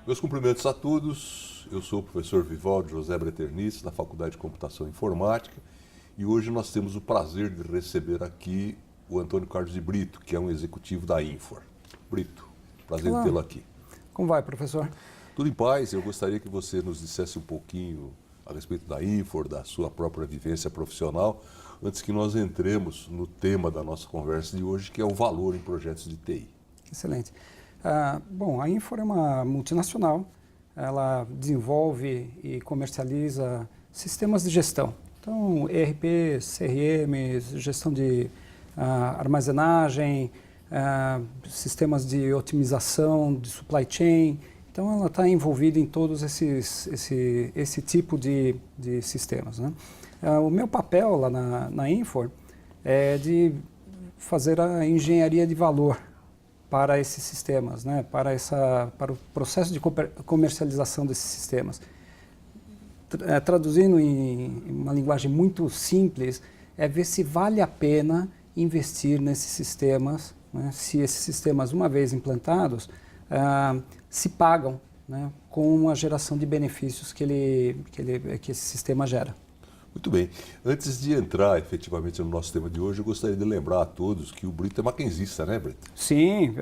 Meus cumprimentos a todos. Eu sou o professor Vivaldo José Breternice, da Faculdade de Computação e Informática, e hoje nós temos o prazer de receber aqui o Antônio Carlos de Brito, que é um executivo da Infor. Brito, prazer em tê-lo aqui. Como vai, professor? Tudo em paz. Eu gostaria que você nos dissesse um pouquinho a respeito da Infor, da sua própria vivência profissional, antes que nós entremos no tema da nossa conversa de hoje, que é o valor em projetos de TI. Excelente. Bom, a Infor é uma multinacional, ela desenvolve e comercializa sistemas de gestão. Então, ERP, CRM, gestão de armazenagem, sistemas de otimização de supply chain. Então, ela está envolvida em todos esse tipo de sistemas, né? O meu papel lá na Infor é de fazer a engenharia de valor para esses sistemas, né? Para o processo de comercialização desses sistemas. Traduzindo em uma linguagem muito simples, é ver se vale a pena investir nesses sistemas, né? Se esses sistemas, uma vez implantados, se pagam, né? Com a geração de benefícios que esse sistema gera. Muito bem. Antes de entrar efetivamente no nosso tema de hoje, eu gostaria de lembrar a todos que o Brito é mackenzista, né, Brito? Sim,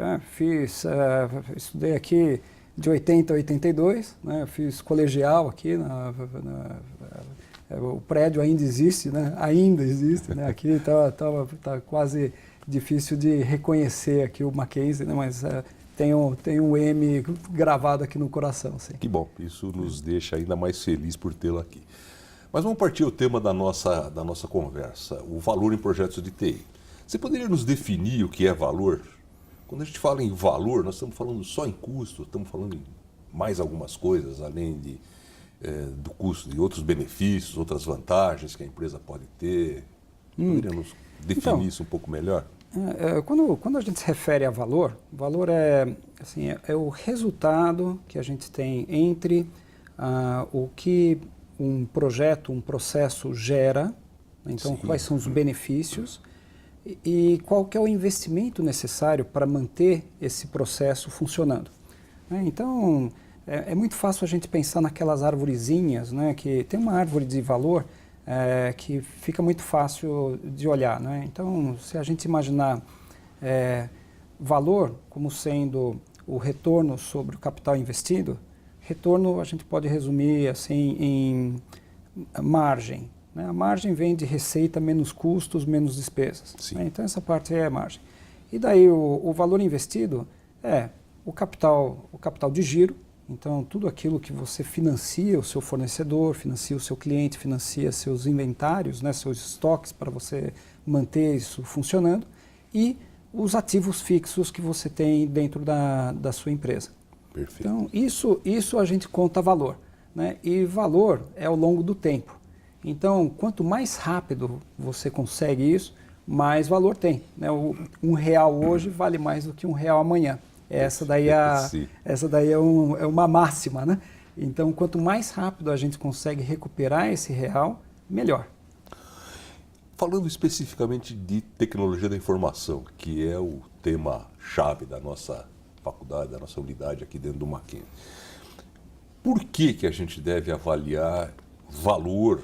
estudei aqui de 80 a 82, né, fiz colegial aqui, o prédio ainda existe, né, né, aqui tá quase difícil de reconhecer aqui o Mackenzie, né, mas tem um M gravado aqui no coração. Sim. Que bom, isso nos deixa ainda mais feliz por tê-lo aqui. Mas vamos partir ao tema da nossa conversa, o valor em projetos de TI. Você poderia nos definir o que é valor? Quando a gente fala em valor, nós estamos falando só em custo, estamos falando em mais algumas coisas, além do custo, de outros benefícios, outras vantagens que a empresa pode ter. Poderia nos definir isso um pouco melhor? Quando a gente se refere a valor é o resultado que a gente tem entre o que um projeto, um processo gera, então sim, quais são os benefícios e qual que é o investimento necessário para manter esse processo funcionando. Então, é muito fácil a gente pensar naquelas arvorezinhas, né, que tem uma árvore de valor que fica muito fácil de olhar, né? Então, se a gente imaginar valor como sendo o retorno sobre o capital investido, retorno a gente pode resumir assim em margem, né? A margem vem de receita menos custos, menos despesas, né? Então essa parte é a margem. E daí o valor investido é o capital de giro, então tudo aquilo que você financia o seu fornecedor, financia o seu cliente, financia seus inventários, né, seus estoques para você manter isso funcionando, e os ativos fixos que você tem dentro da sua empresa. Perfeito. Então, isso a gente conta valor, né? E valor é ao longo do tempo. Então, quanto mais rápido você consegue isso, mais valor tem, né? R$1 hoje vale mais do que R$1 amanhã. Essa daí é uma máxima, né? Então, quanto mais rápido a gente consegue recuperar esse real, melhor. Falando especificamente de tecnologia da informação, que é o tema-chave da nossa faculdade, da nossa unidade aqui dentro do Mackenzie. Por que a gente deve avaliar valor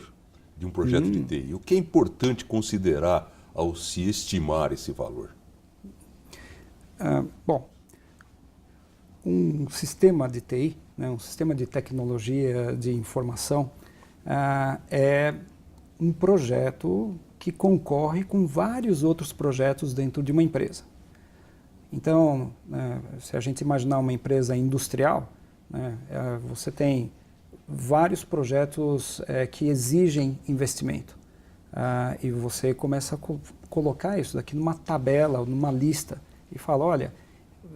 de um projeto de TI? O que é importante considerar ao se estimar esse valor? Bom, um sistema de TI, né, um sistema de tecnologia de informação, é um projeto que concorre com vários outros projetos dentro de uma empresa. Então, se a gente imaginar uma empresa industrial, né, você tem vários projetos que exigem investimento. E você começa a colocar isso daqui numa tabela, numa lista, e fala, olha,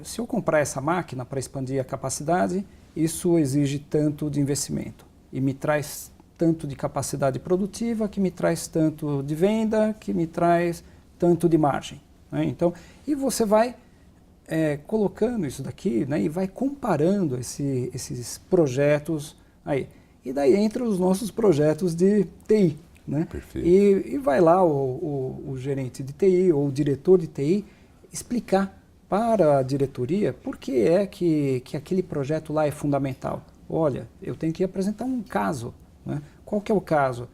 se eu comprar essa máquina para expandir a capacidade, isso exige tanto de investimento e me traz tanto de capacidade produtiva, que me traz tanto de venda, que me traz tanto de margem, né? Então, e você vai colocando isso daqui, né, e vai comparando esses projetos aí. E daí entra os nossos projetos de TI, né? Perfeito. E vai lá o gerente de TI ou o diretor de TI explicar para a diretoria, por que é que aquele projeto lá é fundamental? Olha, eu tenho que apresentar um caso, né? Qual que é o caso?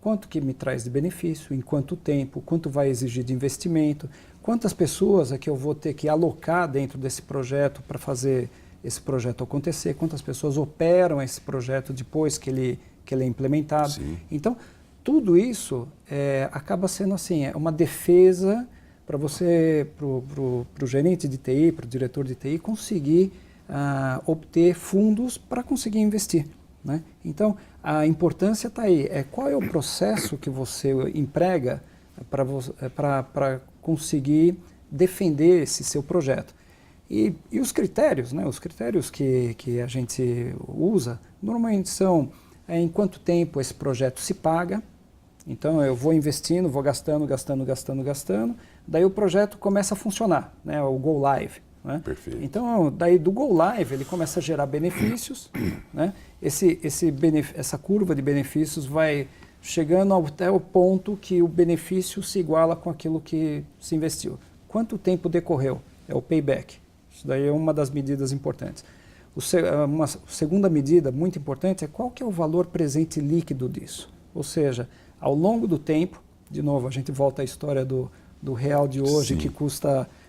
Quanto que me traz de benefício, em quanto tempo, quanto vai exigir de investimento, quantas pessoas é que eu vou ter que alocar dentro desse projeto para fazer esse projeto acontecer, quantas pessoas operam esse projeto depois que ele é implementado. Sim. Então, tudo isso acaba sendo assim, uma defesa para você, para o gerente de TI, para o diretor de TI, conseguir obter fundos para conseguir investir, né? Então, a importância está aí. Qual é o processo que você emprega para conseguir defender esse seu projeto? E os critérios, né? Os critérios que a gente usa, normalmente são em quanto tempo esse projeto se paga. Então, eu vou investindo, vou gastando, daí o projeto começa a funcionar, né? O Go Live. Né? Perfeito. Então, daí do Go Live, ele começa a gerar benefícios, né? Essa curva de benefícios vai chegando até o ponto que o benefício se iguala com aquilo que se investiu. Quanto tempo decorreu? É o payback. Isso daí é uma das medidas importantes. Uma segunda medida muito importante é qual que é o valor presente líquido disso. Ou seja, ao longo do tempo, de novo, a gente volta à história do real de hoje,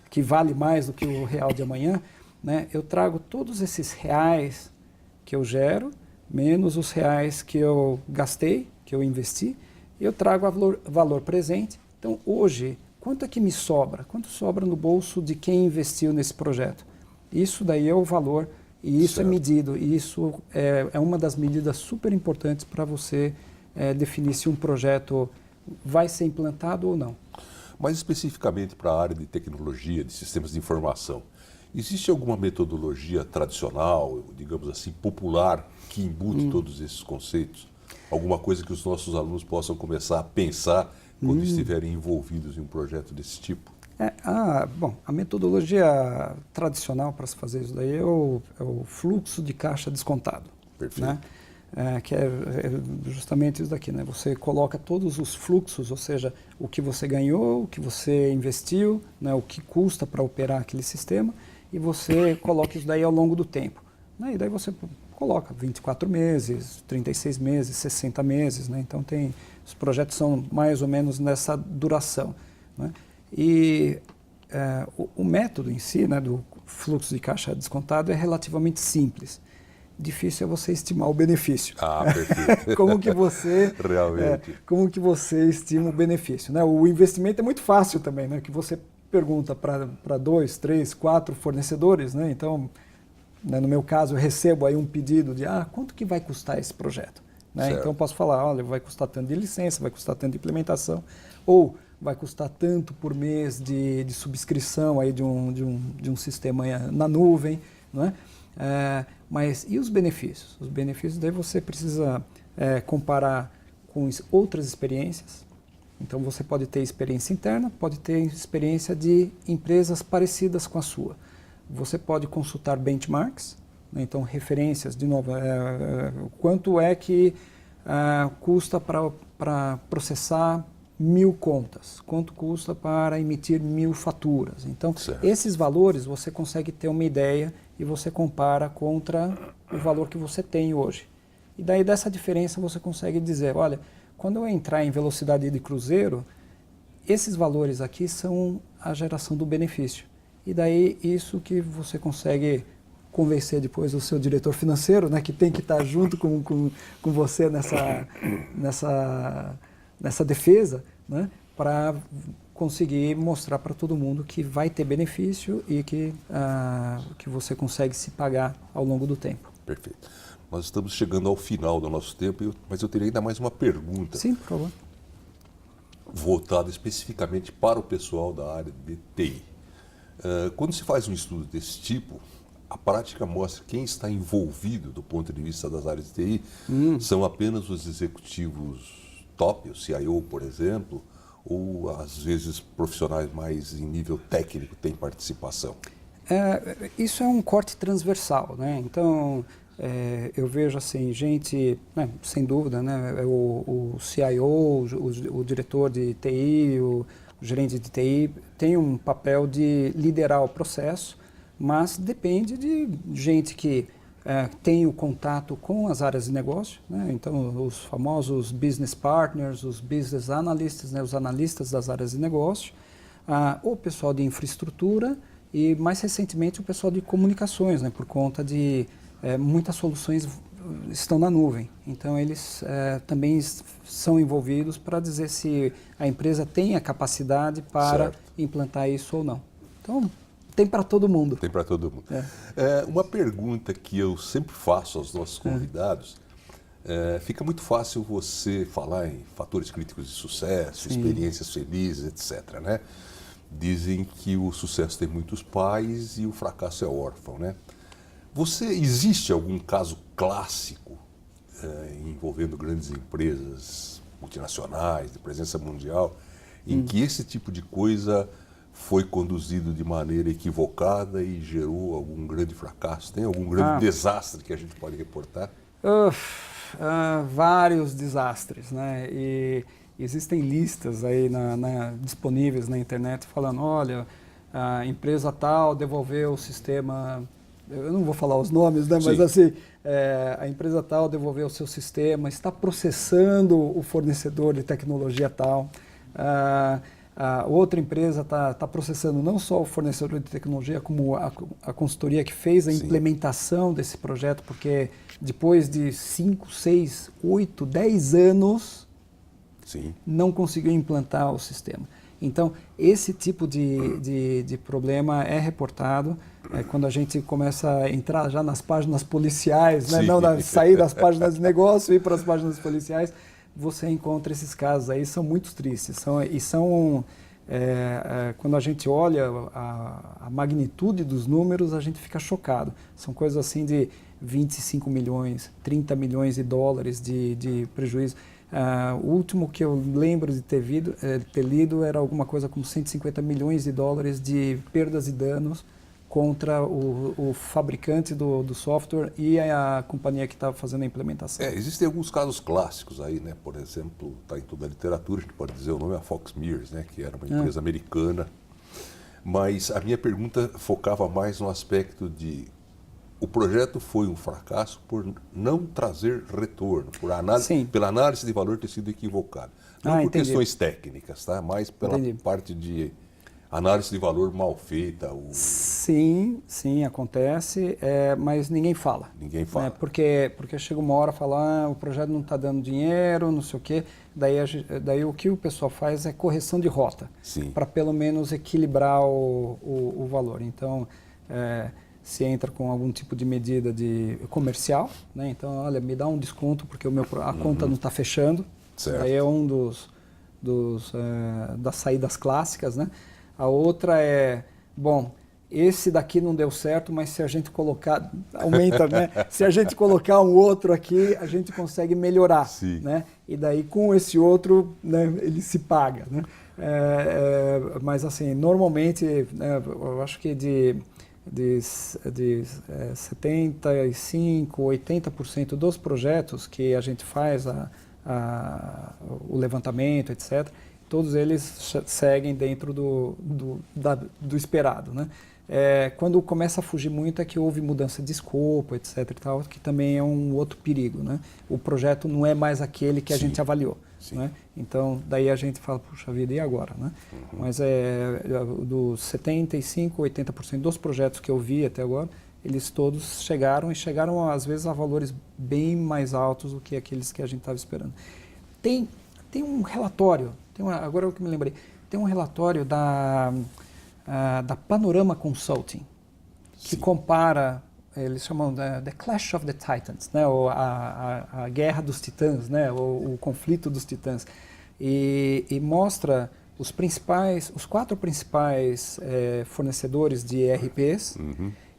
que vale mais do que o real de amanhã, né? Eu trago todos esses reais que eu gero, menos os reais que eu gastei, que eu investi, e eu trago valor presente. Então, hoje, quanto é que me sobra? Quanto sobra no bolso de quem investiu nesse projeto? Isso daí é o valor, e isso é medido, e isso é uma das medidas super importantes para você definir se um projeto vai ser implantado ou não. Mais especificamente para a área de tecnologia, de sistemas de informação, existe alguma metodologia tradicional, digamos assim, popular, que embute todos esses conceitos? Alguma coisa que os nossos alunos possam começar a pensar quando estiverem envolvidos em um projeto desse tipo? Bom, a metodologia tradicional para se fazer isso daí é o fluxo de caixa descontado. Perfeito. Né? Que é justamente isso daqui, né? Você coloca todos os fluxos, ou seja, o que você ganhou, o que você investiu, né? O que custa para operar aquele sistema, e você coloca isso daí ao longo do tempo. Né? E daí você coloca 24 meses, 36 meses, 60 meses, né? Então os projetos são mais ou menos nessa duração, né? E o método em si, né, do fluxo de caixa descontado é relativamente simples. Difícil é você estimar o benefício. Perfeito. Como que você realmente como que você estima o benefício, né? O investimento é muito fácil também, né? Que você pergunta para 2, 3, 4 fornecedores, né? Então, né, no meu caso, eu recebo aí um pedido de quanto que vai custar esse projeto, né? Então, eu posso falar, olha, vai custar tanto de licença, vai custar tanto de implementação, ou vai custar tanto por mês de subscrição aí de um sistema na nuvem, não é? Mas e os benefícios? Os benefícios daí você precisa comparar com outras experiências. Então você pode ter experiência interna, pode ter experiência de empresas parecidas com a sua. Você pode consultar benchmarks, né? Então referências, de novo, quanto é que custa para processar 1000 contas, quanto custa para emitir 1000 faturas. Então, esses valores você consegue ter uma ideia e você compara contra o valor que você tem hoje. E daí dessa diferença você consegue dizer, olha, quando eu entrar em velocidade de cruzeiro, esses valores aqui são a geração do benefício. E daí isso que você consegue convencer depois o seu diretor financeiro, né, que tem que estar junto com você nessa defesa, né, para conseguir mostrar para todo mundo que vai ter benefício e que você consegue se pagar ao longo do tempo. Perfeito. Nós estamos chegando ao final do nosso tempo, mas eu teria ainda mais uma pergunta. Sim, por favor. Voltada especificamente para o pessoal da área de TI. Quando se faz um estudo desse tipo, a prática mostra que quem está envolvido do ponto de vista das áreas de TI são apenas os executivos top, o CIO, por exemplo, ou às vezes profissionais mais em nível técnico têm participação? Isso é um corte transversal, né? Então, eu vejo assim, gente, né, sem dúvida, né, o CIO, o diretor de TI, O gerente de TI tem um papel de liderar o processo, mas depende de gente que tem o contato com as áreas de negócio, né? Então os famosos business partners, os business analysts, né? Os analistas das áreas de negócio, o pessoal de infraestrutura e mais recentemente o pessoal de comunicações, né? Por conta de muitas soluções estão na nuvem, então eles também são envolvidos para dizer se a empresa tem a capacidade para implantar isso ou não. Então tem para todo mundo. Tem para todo mundo. Uma pergunta que eu sempre faço aos nossos convidados, fica muito fácil você falar em fatores críticos de sucesso, experiências felizes, etc., né? Dizem que o sucesso tem muitos pais e o fracasso é órfão, né? Existe algum caso clássico envolvendo grandes empresas multinacionais, de presença mundial, em que esse tipo de coisa foi conduzido de maneira equivocada e gerou algum grande fracasso? Tem algum grande desastre que a gente pode reportar? Vários desastres, né? E existem listas aí disponíveis na internet falando, olha, a empresa tal devolveu o sistema, eu não vou falar os nomes, né? Mas assim, a empresa tal devolveu o seu sistema, está processando o fornecedor de tecnologia tal. Outra empresa está processando não só o fornecedor de tecnologia, como a consultoria que fez a implementação desse projeto, porque depois de 5, 6, 8, 10 anos, não conseguiu implantar o sistema. Então, esse tipo de problema é reportado quando a gente começa a entrar já nas páginas policiais, né? Não sair das páginas de negócio e ir para as páginas policiais. Você encontra esses casos aí, são muito tristes. Quando a gente olha a magnitude dos números, a gente fica chocado. São coisas assim de 25 milhões, 30 milhões de dólares de prejuízo. O último que eu lembro de ter lido era alguma coisa como 150 milhões de dólares de perdas e danos contra o fabricante do software e a companhia que estava fazendo a implementação. Existem alguns casos clássicos aí, né? Por exemplo, está em toda a literatura, a gente pode dizer o nome, a Fox Mears, né? Que era uma empresa americana. Mas a minha pergunta focava mais no aspecto de o projeto foi um fracasso por não trazer retorno, pela análise de valor ter sido equivocada. Não por questões técnicas, tá? Mas pela parte de análise de valor mal feita. Sim, acontece, mas ninguém fala. Ninguém fala. Porque chega uma hora e fala, o projeto não está dando dinheiro, não sei o quê. Daí o que o pessoal faz é correção de rota, para pelo menos equilibrar o valor. Então, se entra com algum tipo de medida comercial, né? Então, olha, me dá um desconto porque a conta não está fechando. Certo. Daí é um das saídas clássicas, né? A outra esse daqui não deu certo, mas se a gente colocar, aumenta, né? Se a gente colocar um outro aqui, a gente consegue melhorar, né? E daí com esse outro, né, ele se paga, né? Mas assim, normalmente, né, eu acho que de 75, 80% dos projetos que a gente faz o levantamento, etc., todos eles seguem dentro do esperado, né? Quando começa a fugir muito é que houve mudança de escopo, etc. e tal, que também é um outro perigo, né? O projeto não é mais aquele que a gente avaliou, né? Então, daí a gente fala, puxa vida, e agora, né? Mas dos 75, 80% dos projetos que eu vi até agora, eles todos chegaram às vezes a valores bem mais altos do que aqueles que a gente estava esperando. Tem um relatório, agora eu que me lembrei, tem um relatório da Panorama Consulting, que compara, eles chamam de The Clash of the Titans, né? Ou a Guerra dos Titãs, né? O conflito dos titãs, e mostra os 4 principais fornecedores de ERPs,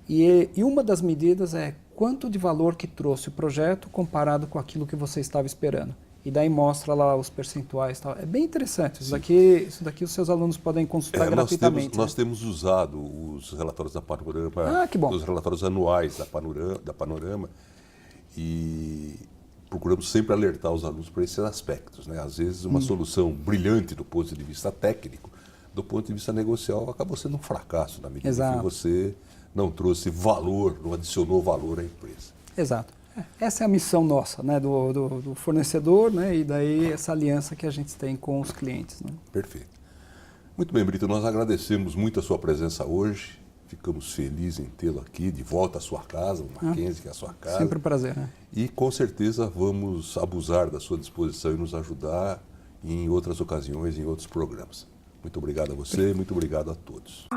e uma das medidas é quanto de valor que trouxe o projeto comparado com aquilo que você estava esperando. E daí mostra lá os percentuais e tal. É bem interessante. Isso daqui os seus alunos podem consultar gratuitamente. Nós temos usado os relatórios da Panorama, os relatórios anuais da Panorama, e procuramos sempre alertar os alunos para esses aspectos, né? Às vezes uma solução brilhante do ponto de vista técnico do ponto de vista negocial, acabou sendo um fracasso, na medida Exato. que você não trouxe valor, não adicionou valor à empresa. Exato. Essa é a missão nossa, né, do fornecedor, né, e daí essa aliança que a gente tem com os clientes. Né? Perfeito. Muito bem, Brito, nós agradecemos muito a sua presença hoje. Ficamos felizes em tê-lo aqui, de volta à sua casa, o Mackenzie, que é a sua casa. Sempre um prazer. Né? E com certeza vamos abusar da sua disposição e nos ajudar em outras ocasiões, em outros programas. Muito obrigado a você, muito obrigado a todos.